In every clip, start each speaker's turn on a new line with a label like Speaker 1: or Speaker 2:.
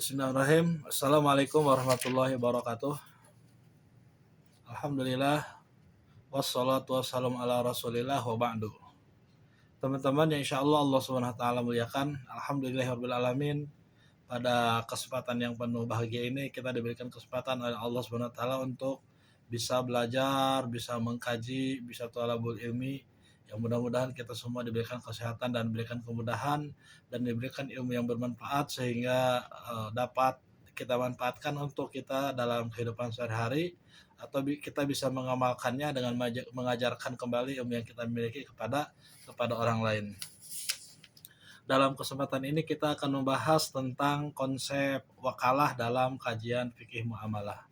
Speaker 1: Bismillahirrahmanirrahim. Assalamualaikum warahmatullahi wabarakatuh. Alhamdulillah. Wassalatu wassalamu ala rasulillah wa ba'du. Teman-teman yang insya Allah Allah subhanahu wa ta'ala muliakan. Alhamdulillahirrahmanirrahim. Pada kesempatan yang penuh bahagia ini kita diberikan kesempatan oleh Allah subhanahu wa ta'ala untuk bisa belajar, bisa mengkaji, bisa thalabul ilmi. Yang mudah-mudahan kita semua diberikan kesehatan dan diberikan kemudahan dan diberikan ilmu yang bermanfaat sehingga dapat kita manfaatkan untuk kita dalam kehidupan sehari-hari atau kita bisa mengamalkannya dengan mengajarkan kembali ilmu yang kita miliki kepada orang lain. Dalam kesempatan ini kita akan membahas tentang konsep wakalah dalam kajian fikih muamalah.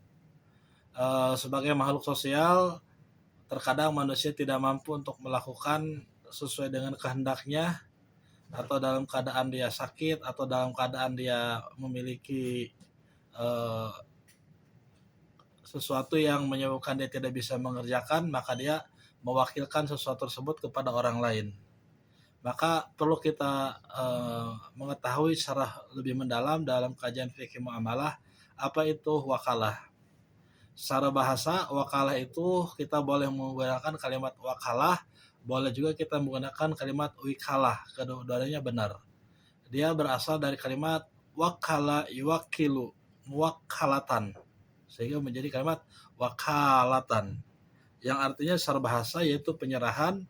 Speaker 1: Sebagai makhluk sosial, terkadang manusia tidak mampu untuk melakukan sesuai dengan kehendaknya, atau dalam keadaan dia sakit, atau dalam keadaan dia memiliki sesuatu yang menyebabkan dia tidak bisa mengerjakan, maka dia mewakilkan sesuatu tersebut kepada orang lain. Maka perlu kita mengetahui secara lebih mendalam dalam kajian fikih muamalah apa itu wakalah. Secara bahasa, wakalah itu kita boleh menggunakan kalimat wakalah, boleh juga kita menggunakan kalimat wikalah, kedua-duanya benar. Dia berasal dari kalimat wakala yuwakilu, wakalatan, sehingga menjadi kalimat wakalatan, yang artinya secara bahasa yaitu penyerahan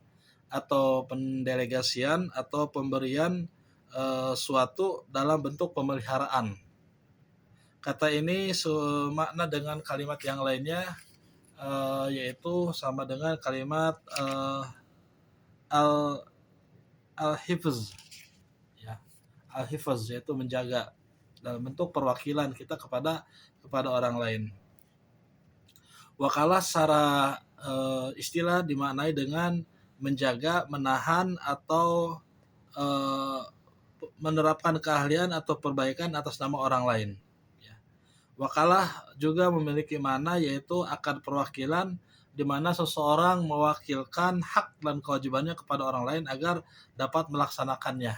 Speaker 1: atau pendelegasian atau pemberian suatu dalam bentuk pemeliharaan. Kata ini semakna dengan kalimat yang lainnya, yaitu sama dengan kalimat al-hifz, ya, al-hifz yaitu menjaga dalam bentuk perwakilan kita kepada orang lain. Wakalah secara istilah dimaknai dengan menjaga, menahan, atau menerapkan keahlian atau perbaikan atas nama orang lain. Wakalah juga memiliki makna yaitu akad perwakilan di mana seseorang mewakilkan hak dan kewajibannya kepada orang lain agar dapat melaksanakannya.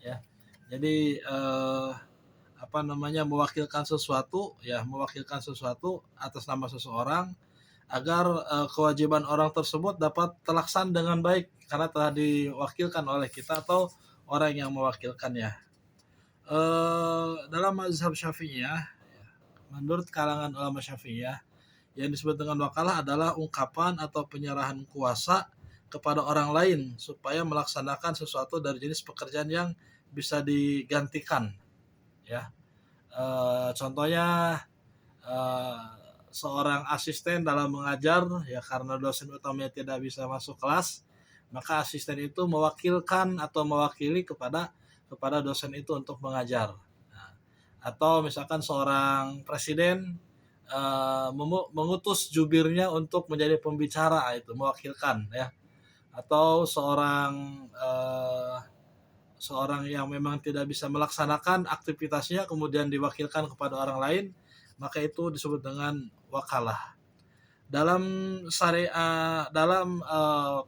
Speaker 1: Ya. Jadi mewakilkan sesuatu atas nama seseorang agar kewajiban orang tersebut dapat terlaksana dengan baik karena telah diwakilkan oleh kita atau orang yang mewakilkannya. Dalam mazhab Syafi'iyah, menurut kalangan ulama Syafi'iyah, yang disebut dengan wakalah adalah ungkapan atau penyerahan kuasa kepada orang lain supaya melaksanakan sesuatu dari jenis pekerjaan yang bisa digantikan. Ya, contohnya seorang asisten dalam mengajar, ya karena dosen utamanya tidak bisa masuk kelas, maka asisten itu mewakilkan atau mewakili kepada dosen itu untuk mengajar. Atau misalkan seorang presiden mengutus jubirnya untuk menjadi pembicara, itu mewakilkan, ya. Atau seorang yang memang tidak bisa melaksanakan aktivitasnya kemudian diwakilkan kepada orang lain, maka itu disebut dengan wakalah. Dalam syariah, dalam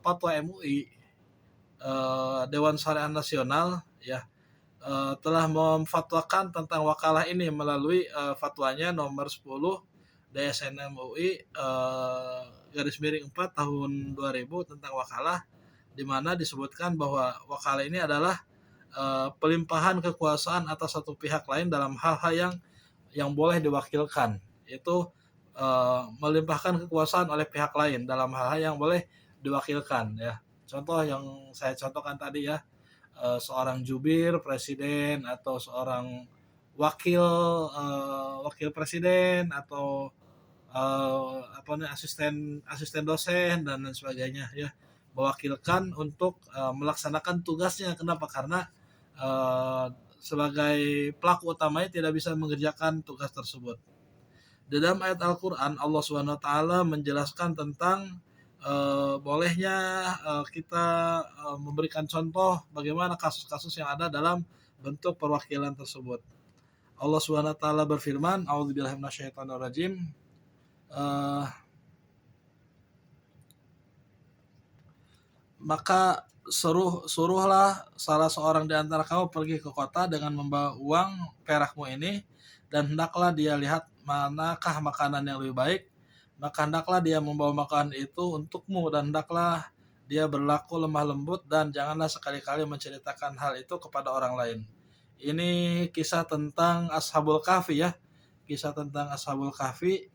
Speaker 1: fatwa MUI, Dewan Syariah Nasional, ya, telah memfatwakan tentang wakalah ini melalui fatwanya nomor 10 DSN MUI _4 tahun 2000 tentang wakalah, di mana disebutkan bahwa wakalah ini adalah pelimpahan kekuasaan atas satu pihak lain dalam hal-hal yang boleh diwakilkan, yaitu melimpahkan kekuasaan oleh pihak lain dalam hal-hal yang boleh diwakilkan, ya. Contoh yang saya contohkan tadi, ya, seorang jubir presiden atau seorang wakil presiden atau asisten dosen dan lain sebagainya, ya, mewakilkan untuk melaksanakan tugasnya. Kenapa? Karena sebagai pelaku utamanya tidak bisa mengerjakan tugas tersebut. Di dalam ayat Al-Quran, Allah Subhanahu Wa Taala menjelaskan tentang bolehnya kita memberikan contoh bagaimana kasus-kasus yang ada dalam bentuk perwakilan tersebut. Allah Subhanahu Wa Taala berfirman, A'udzubillahi minasyaitonirrajim. Maka suruhlah salah seorang di antara kamu pergi ke kota dengan membawa uang perakmu ini, dan hendaklah dia lihat manakah makanan yang lebih baik, maka hendaklah dia membawa makanan itu untukmu, dan hendaklah dia berlaku lemah lembut, dan janganlah sekali-kali menceritakan hal itu kepada orang lain. Ini kisah tentang Ashabul Kahfi ya, kisah tentang Ashabul Kahfi,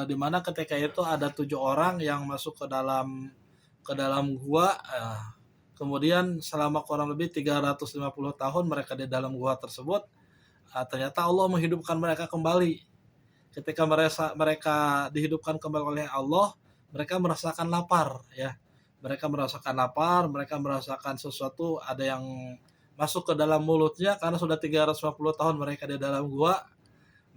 Speaker 1: di mana ketika itu ada 7 orang yang masuk ke dalam gua. Kemudian selama kurang lebih 350 tahun mereka di dalam gua tersebut, ternyata Allah menghidupkan mereka kembali. Ketika mereka dihidupkan kembali oleh Allah, mereka merasakan lapar ya. Mereka merasakan lapar, mereka merasakan sesuatu ada yang masuk ke dalam mulutnya karena sudah 350 tahun mereka di dalam gua.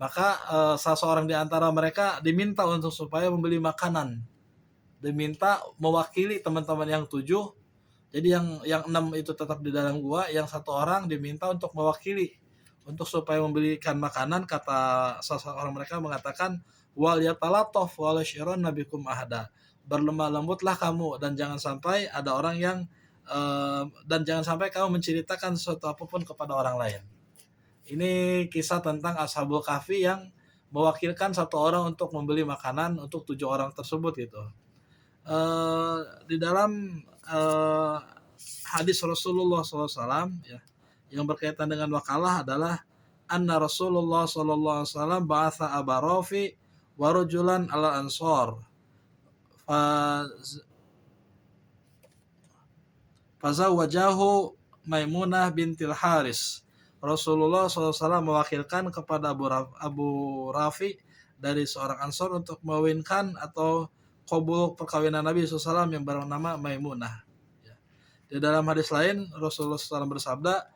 Speaker 1: Maka salah seorang di antara mereka diminta untuk supaya membeli makanan. Diminta mewakili teman-teman yang 7. Jadi yang 6 itu tetap di dalam gua, yang 1 orang diminta untuk mewakili untuk supaya membelikan makanan. Kata salah seorang mereka mengatakan, wal yatalataf wal yashiron nabikum ahada. Berlemah lembutlah kamu, dan jangan sampai ada orang yang dan jangan sampai kamu menceritakan sesuatu apapun kepada orang lain. Ini kisah tentang Ashabul Kahfi yang mewakilkan 1 orang untuk membeli makanan untuk 7 orang tersebut gitu. Di dalam hadis Rasulullah SAW ya, yang berkaitan dengan wakalah adalah anna Rasulullah SAW ba'atha Aba Rafi wa rajulan ala ansor fazawwajahu Maimunah bintil Haris. Rasulullah SAW mewakilkan kepada Abu Rafi dari seorang ansor untuk mengawinkan atau qabul perkawinan Nabi SAW yang bernama Maimunah. Di dalam hadis lain Rasulullah SAW bersabda,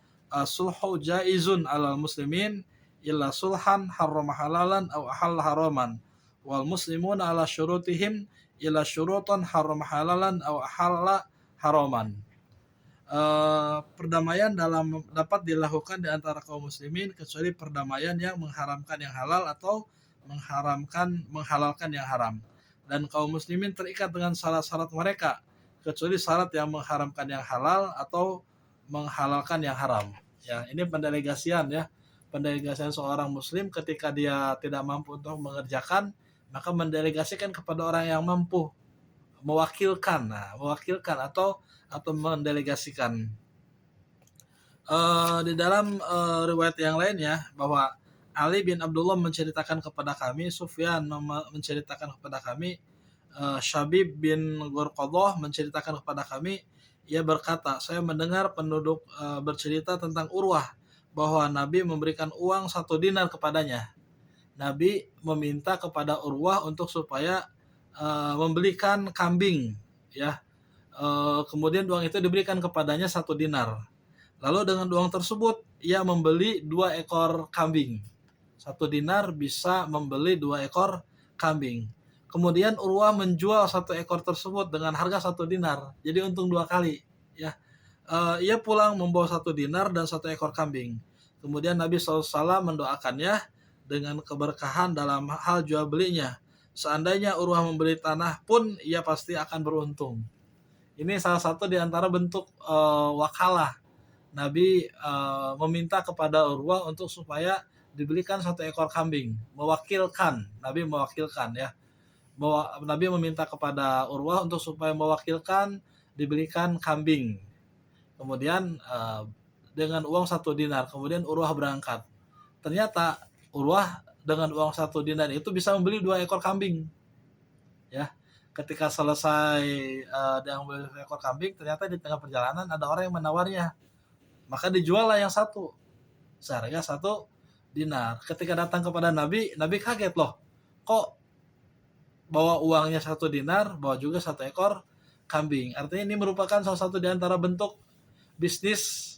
Speaker 1: sulhu jaizun alal muslimin illa sulhan harrama halalan aw ahalla haraman, wal muslimuna ala syurutihim illa syurutan harrama halalan aw ahalla haraman. Perdamaian dapat dilakukan di antara kaum muslimin kecuali perdamaian yang mengharamkan yang halal atau menghalalkan yang haram, dan kaum muslimin terikat dengan syarat-syarat mereka kecuali syarat yang mengharamkan yang halal atau menghalalkan yang haram. Ya, ini pendelegasian ya. Pendelegasian seorang muslim ketika dia tidak mampu untuk mengerjakan, maka mendelegasikan kepada orang yang mampu, mewakilkan. Mewakilkan atau mendelegasikan. Di dalam riwayat yang lain ya, bahwa Ali bin Abdullah menceritakan kepada kami, Sufyan menceritakan kepada kami, Syabib bin Ghurqadah menceritakan kepada kami, ia berkata, saya mendengar penduduk bercerita tentang Urwah bahwa Nabi memberikan uang 1 dinar kepadanya. Nabi meminta kepada Urwah untuk supaya membelikan kambing ya. Kemudian uang itu diberikan kepadanya 1 dinar. Lalu dengan uang tersebut ia membeli 2 ekor kambing. 1 dinar bisa membeli 2 ekor kambing. Kemudian Urwah menjual 1 ekor tersebut dengan harga 1 dinar. Jadi untung 2 kali ya. Ia pulang membawa 1 dinar dan 1 ekor kambing. Kemudian Nabi SAW mendoakannya dengan keberkahan dalam hal jual belinya. Seandainya Urwah membeli tanah pun ia pasti akan beruntung. Ini salah satu di antara bentuk wakalah. Nabi meminta kepada Urwah untuk supaya dibelikan 1 ekor kambing. Mewakilkan, Nabi mewakilkan ya. Nabi meminta kepada Urwah untuk supaya mewakilkan dibelikan kambing. Kemudian dengan uang 1 dinar, kemudian Urwah berangkat. Ternyata Urwah dengan uang 1 dinar itu bisa membeli 2 ekor kambing. Ya. Ketika selesai dia membeli 2 ekor kambing, ternyata di tengah perjalanan ada orang yang menawarnya. Maka dijuallah yang 1 seharga 1 dinar. Ketika datang kepada Nabi, Nabi kaget loh. Kok bawa uangnya 1 dinar, bawa juga 1 ekor kambing. Artinya ini merupakan salah satu di antara bentuk bisnis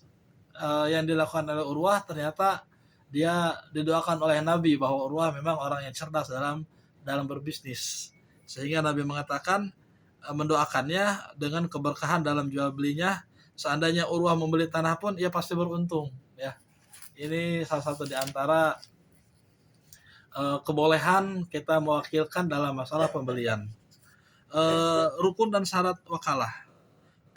Speaker 1: yang dilakukan oleh Urwah. Ternyata dia didoakan oleh Nabi bahwa Urwah memang orang yang cerdas dalam berbisnis. Sehingga Nabi mengatakan, mendoakannya dengan keberkahan dalam jual belinya. Seandainya Urwah membeli tanah pun ia pasti beruntung ya. Ini salah satu di antara kebolehan kita mewakilkan dalam masalah pembelian. Rukun dan syarat wakalah.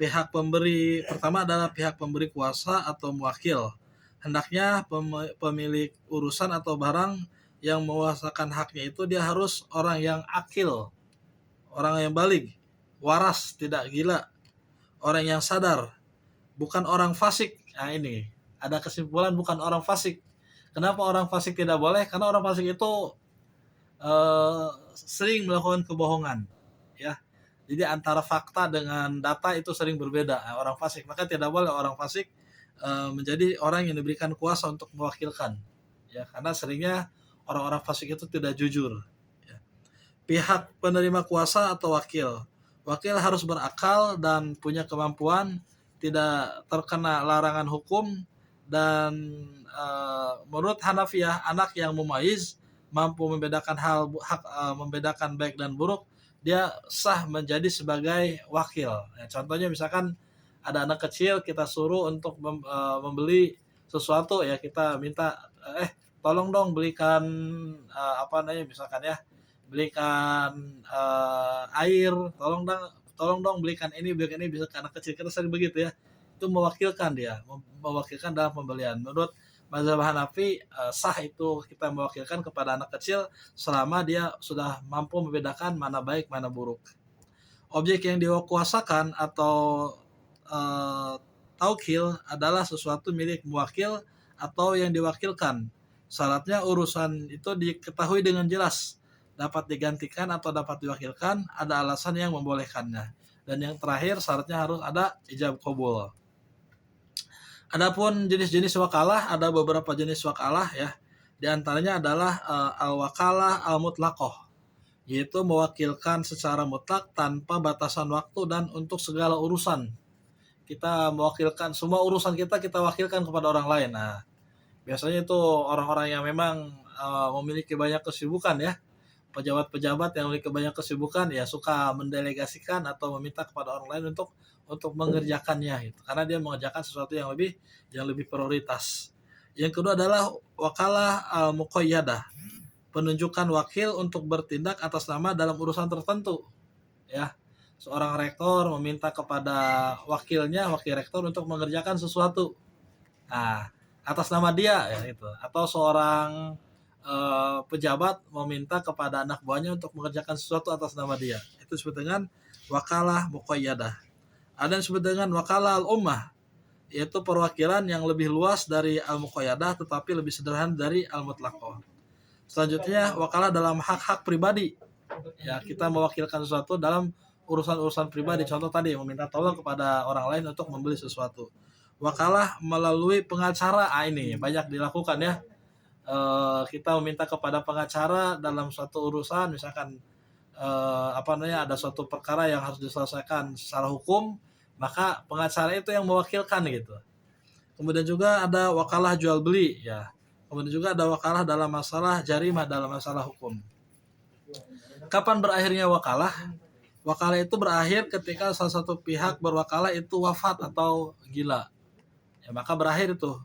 Speaker 1: Pihak pemberi pertama adalah pihak pemberi kuasa atau muwakil. Hendaknya pemilik urusan atau barang yang menguasakan haknya itu dia harus orang yang akil, orang yang balig, waras, tidak gila, orang yang sadar, bukan orang fasik. Nah ini ada kesimpulan bukan orang fasik. Kenapa orang fasik tidak boleh? Karena orang fasik itu sering melakukan kebohongan, ya. Jadi antara fakta dengan data itu sering berbeda. Orang fasik, maka tidak boleh orang fasik menjadi orang yang diberikan kuasa untuk mewakilkan, ya. Karena seringnya orang-orang fasik itu tidak jujur. Ya. Pihak penerima kuasa atau wakil, wakil harus berakal dan punya kemampuan, tidak terkena larangan hukum, dan menurut Hanafiyah anak yang mumayyiz mampu membedakan membedakan baik dan buruk, dia sah menjadi sebagai wakil. Ya, contohnya misalkan ada anak kecil kita suruh untuk membeli sesuatu, ya kita minta tolong dong belikan apa namanya misalkan ya, belikan air, tolong dong belikan ini bisa ke anak kecil, kita sering begitu ya. Itu mewakilkan, dia mewakilkan dalam pembelian. Menurut mazhab Hanafi sah itu kita mewakilkan kepada anak kecil selama dia sudah mampu membedakan mana baik mana buruk. Objek yang dikuasakan atau taukil adalah sesuatu milik muwakil atau yang diwakilkan. Syaratnya urusan itu diketahui dengan jelas, dapat digantikan atau dapat diwakilkan, ada alasan yang membolehkannya. Dan yang terakhir syaratnya harus ada ijab qabul. Adapun jenis-jenis wakalah, ada beberapa jenis wakalah ya. Di antaranya adalah al-wakalah al-mutlaqah, yaitu mewakilkan secara mutlak tanpa batasan waktu dan untuk segala urusan. Kita mewakilkan semua urusan kita wakilkan kepada orang lain. Nah, biasanya itu orang-orang yang memang memiliki banyak kesibukan ya. Pejabat-pejabat yang memiliki banyak kesibukan ya suka mendelegasikan atau meminta kepada orang lain untuk mengerjakannya gitu. Karena dia mengerjakan sesuatu yang lebih prioritas. Yang kedua adalah wakalah al-muqayyadah, penunjukan wakil untuk bertindak atas nama dalam urusan tertentu. Ya, seorang rektor meminta kepada wakilnya, wakil rektor untuk mengerjakan sesuatu. Nah, atas nama dia ya itu. Atau seorang pejabat meminta kepada anak buahnya untuk mengerjakan sesuatu atas nama dia. Itu disebut dengan wakalah muqayyadah. Ada yang disebut dengan wakalah al-ummah, yaitu perwakilan yang lebih luas dari al-muqayyadah tetapi lebih sederhana dari al-mutlaqah. Selanjutnya wakalah dalam hak-hak pribadi. Ya, kita mewakilkan sesuatu dalam urusan-urusan pribadi. Contoh tadi meminta tolong kepada orang lain untuk membeli sesuatu. Wakalah melalui pengacara, ini banyak dilakukan ya. Kita meminta kepada pengacara dalam suatu urusan, misalkan ada suatu perkara yang harus diselesaikan secara hukum, maka pengacara itu yang mewakilkan gitu. Kemudian juga ada wakalah jual beli ya. Kemudian juga ada wakalah dalam masalah jarimah, dalam masalah hukum. Kapan berakhirnya wakalah? Wakalah itu berakhir ketika salah satu pihak berwakalah itu wafat atau gila. Ya, maka berakhir itu.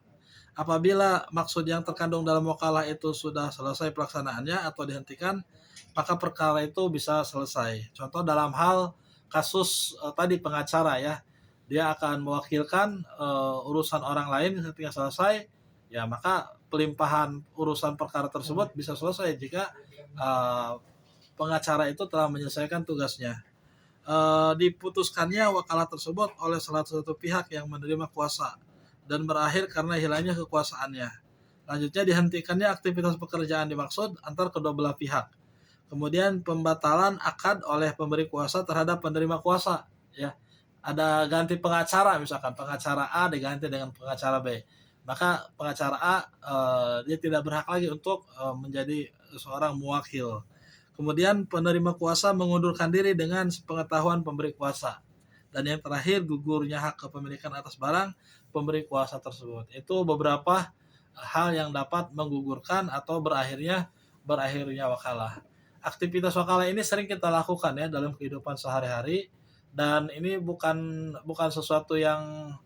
Speaker 1: Apabila maksud yang terkandung dalam wakalah itu sudah selesai pelaksanaannya atau dihentikan, maka perkara itu bisa selesai. Contoh dalam hal kasus tadi pengacara ya, dia akan mewakilkan urusan orang lain ketika selesai, ya maka pelimpahan urusan perkara tersebut bisa selesai jika pengacara itu telah menyelesaikan tugasnya. Diputuskannya wakalah tersebut oleh salah satu pihak yang menerima kuasa dan berakhir karena hilangnya kekuasaannya. Lanjutnya dihentikannya aktivitas pekerjaan dimaksud antar kedua belah pihak. Kemudian pembatalan akad oleh pemberi kuasa terhadap penerima kuasa. Ya, ada ganti pengacara, misalkan pengacara A diganti dengan pengacara B. Maka pengacara A dia tidak berhak lagi untuk menjadi seorang muwakil. Kemudian penerima kuasa mengundurkan diri dengan sepengetahuan pemberi kuasa. Dan yang terakhir gugurnya hak kepemilikan atas barang pemberi kuasa tersebut. Itu beberapa hal yang dapat menggugurkan atau berakhirnya wakalah. Aktivitas wakalah ini sering kita lakukan ya dalam kehidupan sehari-hari, dan ini bukan sesuatu yang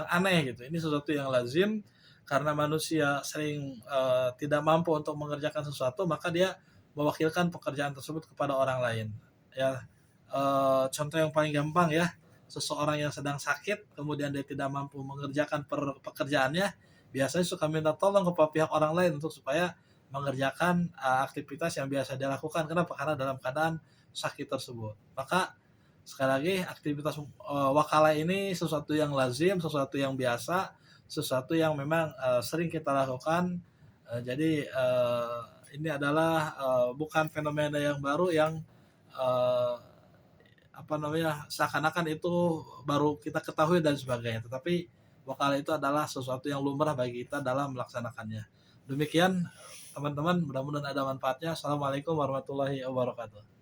Speaker 1: aneh gitu. Ini sesuatu yang lazim karena manusia sering tidak mampu untuk mengerjakan sesuatu, maka dia mewakilkan pekerjaan tersebut kepada orang lain. Ya, contoh yang paling gampang ya, seseorang yang sedang sakit, kemudian dia tidak mampu mengerjakan pekerjaannya, biasanya suka minta tolong ke pihak orang lain untuk supaya mengerjakan aktivitas yang biasa dia lakukan. Kenapa? Karena dalam keadaan sakit tersebut. Maka sekali lagi aktivitas wakalah ini sesuatu yang lazim, sesuatu yang biasa, sesuatu yang memang sering kita lakukan. Jadi ini adalah bukan fenomena yang baru yang eh, apa namanya seakan-akan itu baru kita ketahui dan sebagainya, tetapi wakalah itu adalah sesuatu yang lumrah bagi kita dalam melaksanakannya. Demikian teman-teman, mudah-mudahan ada manfaatnya. Assalamualaikum warahmatullahi wabarakatuh.